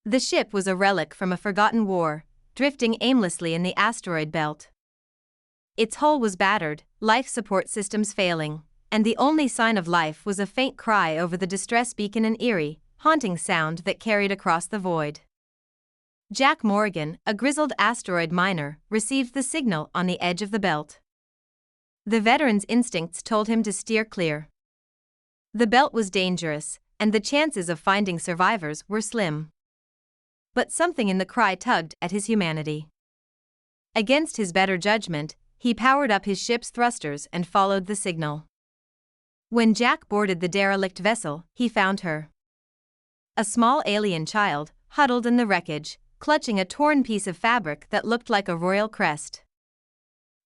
The ship was a relic from a forgotten war, drifting aimlessly in the asteroid belt. Its hull was battered, life support systems failing, and the only sign of life was a faint cry over the distress beacon, an eerie, haunting sound that carried across the void. Jack Morgan, a grizzled asteroid miner, received the signal on the edge of the belt. The veteran's instincts told him to steer clear. The belt was dangerous, and the chances of finding survivors were slim. But something in the cry tugged at his humanity. Against his better judgment, he powered up his ship's thrusters and followed the signal. When Jack boarded the derelict vessel, he found her. A small alien child, huddled in the wreckage, clutching a torn piece of fabric that looked like a royal crest.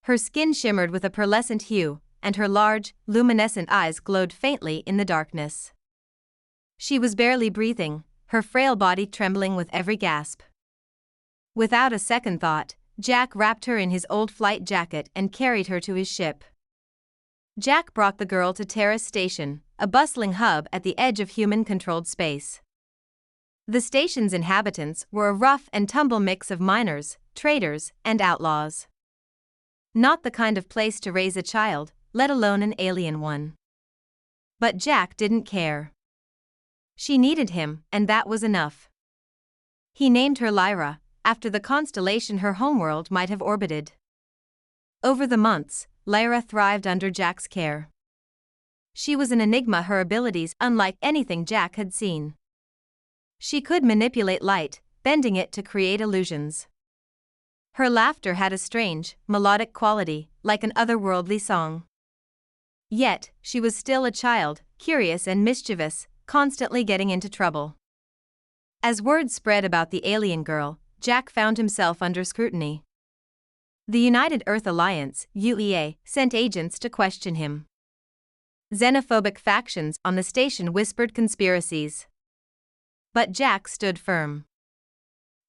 Her skin shimmered with a pearlescent hue, and her large, luminescent eyes glowed faintly in the darkness. She was barely breathing, her frail body trembling with every gasp. Without a second thought, Jack wrapped her in his old flight jacket and carried her to his ship. Jack brought the girl to Terrace Station, a bustling hub at the edge of human-controlled space. The station's inhabitants were a rough and tumble mix of miners, traders, and outlaws. Not the kind of place to raise a child, let alone an alien one. But Jack didn't care. She needed him, and that was enough. He named her Lyra, after the constellation her homeworld might have orbited. Over the months, Lyra thrived under Jack's care. She was an enigma, her abilities unlike anything Jack had seen. She could manipulate light, bending it to create illusions. Her laughter had a strange, melodic quality, like an otherworldly song. Yet, she was still a child, curious and mischievous, constantly getting into trouble. As word spread about the alien girl, Jack found himself under scrutiny. The United Earth Alliance, UEA, sent agents to question him. Xenophobic factions on the station whispered conspiracies. But Jack stood firm.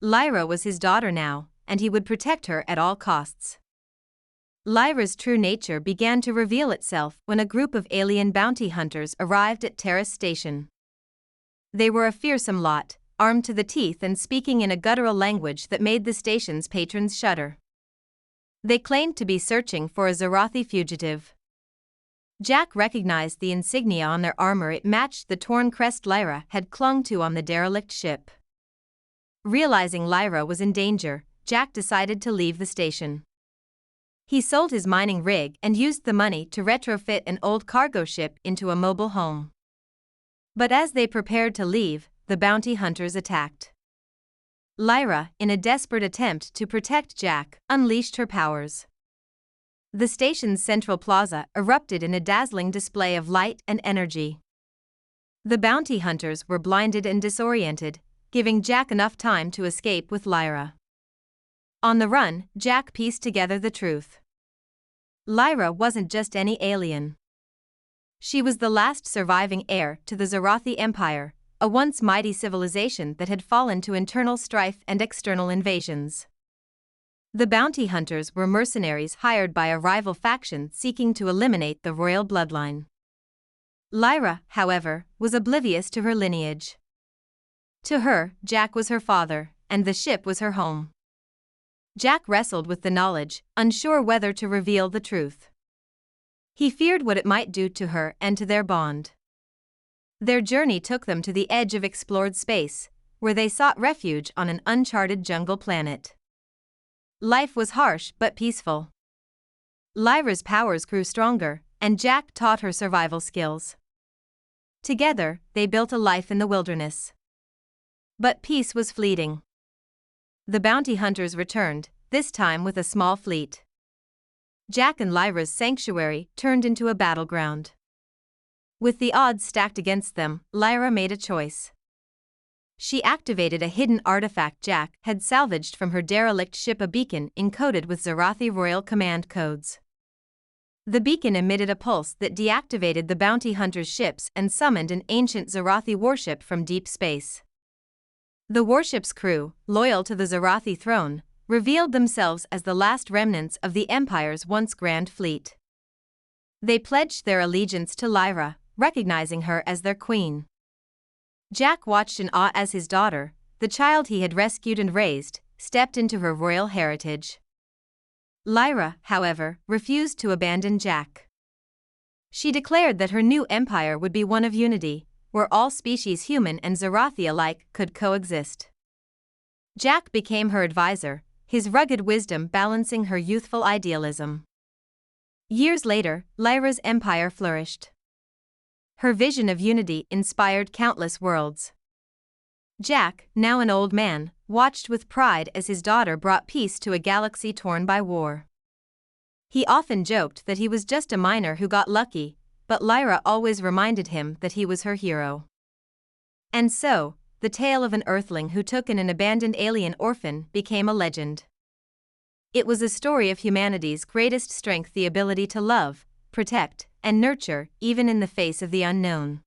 Lyra was his daughter now, and he would protect her at all costs. Lyra's true nature began to reveal itself when a group of alien bounty hunters arrived at Terrace Station. They were a fearsome lot, armed to the teeth and speaking in a guttural language that made the station's patrons shudder. They claimed to be searching for a Zorathi fugitive. Jack recognized the insignia on their armor. It matched the torn crest Lyra had clung to on the derelict ship. Realizing Lyra was in danger, Jack decided to leave the station. He sold his mining rig and used the money to retrofit an old cargo ship into a mobile home. But as they prepared to leave, the bounty hunters attacked. Lyra, in a desperate attempt to protect Jack, unleashed her powers. The station's central plaza erupted in a dazzling display of light and energy. The bounty hunters were blinded and disoriented, giving Jack enough time to escape with Lyra. On the run, Jack pieced together the truth. Lyra wasn't just any alien. She was the last surviving heir to the Zorathi Empire, a once mighty civilization that had fallen to internal strife and external invasions. The bounty hunters were mercenaries hired by a rival faction seeking to eliminate the royal bloodline. Lyra, however, was oblivious to her lineage. To her, Jack was her father, and the ship was her home. Jack wrestled with the knowledge, unsure whether to reveal the truth. He feared what it might do to her and to their bond. Their journey took them to the edge of explored space, where they sought refuge on an uncharted jungle planet. Life was harsh but peaceful. Lyra's powers grew stronger, and Jack taught her survival skills. Together, they built a life in the wilderness. But peace was fleeting. The bounty hunters returned, this time with a small fleet. Jack and Lyra's sanctuary turned into a battleground. With the odds stacked against them, Lyra made a choice. She activated a hidden artifact Jack had salvaged from her derelict ship, a beacon encoded with Zorathi royal command codes. The beacon emitted a pulse that deactivated the bounty hunters' ships and summoned an ancient Zorathi warship from deep space. The warship's crew, loyal to the Zorathi throne, revealed themselves as the last remnants of the Empire's once grand fleet. They pledged their allegiance to Lyra, recognizing her as their queen. Jack watched in awe as his daughter, the child he had rescued and raised, stepped into her royal heritage. Lyra, however, refused to abandon Jack. She declared that her new empire would be one of unity, where all species, human and Zarathi alike, could coexist. Jack became her advisor, his rugged wisdom balancing her youthful idealism. Years later, Lyra's empire flourished. Her vision of unity inspired countless worlds. Jack, now an old man, watched with pride as his daughter brought peace to a galaxy torn by war. He often joked that he was just a miner who got lucky, but Lyra always reminded him that he was her hero. And so, the tale of an Earthling who took in an abandoned alien orphan became a legend. It was a story of humanity's greatest strength, the ability to love, protect, and nurture even in the face of the unknown.